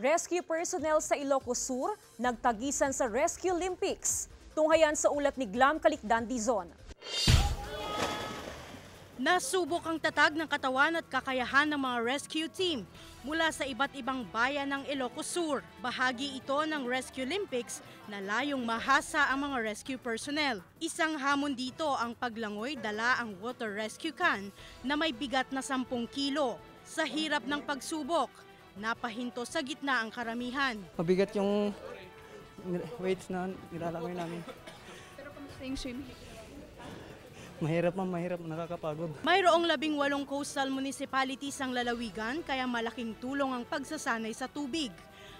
Rescue personnel sa Ilocos Sur nagtagisan sa Rescue Olympics. Tunghayan sa ulat ni Glam Calicdan Dizon. Nasubok ang tatag ng katawan at kakayahan ng mga rescue team mula sa iba't ibang bayan ng Ilocos Sur. Bahagi ito ng Rescue Olympics na layong mahasa ang mga rescue personnel. Isang hamon dito ang paglangoy dala ang water rescue can na may bigat na 10 kilo. Sa hirap ng pagsubok, napahinto sa gitna ang karamihan. Mabigat yung weights na nilalangoy namin. Pero kamusta yung swimming? Mahirap, nakakapagod. Mayroong 18 coastal municipalities ang lalawigan kaya malaking tulong ang pagsasanay sa tubig.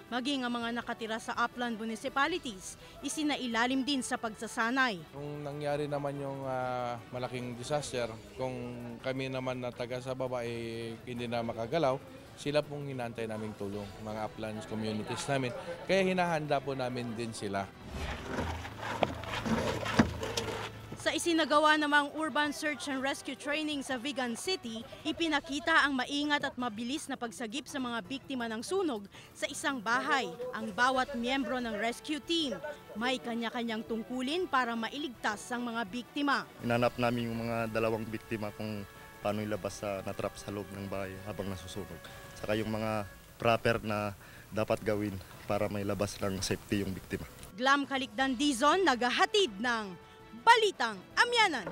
Maging ang mga nakatira sa upland municipalities, isinailalim din sa pagsasanay. Kung nangyari naman yung malaking disaster, kung kami naman na taga sa baba hindi na makagalaw, sila pong hinantay naming tulong, mga uplands communities namin. Kaya hinahanda po namin din sila. Sa isinagawa namang urban search and rescue training sa Vigan City, ipinakita ang maingat at mabilis na pagsagip sa mga biktima ng sunog sa isang bahay. Ang bawat miyembro ng rescue team may kanya-kanyang tungkulin para mailigtas ang mga biktima. Inanap namin yung mga 2 biktima kung paano ilabas sa natrap sa loob ng bahay habang nasusunog. Saka yung mga proper na dapat gawin para mailabas ng safety yung biktima. Glam Calicdan Dizon, naghahatid ng Balitang Amyanan.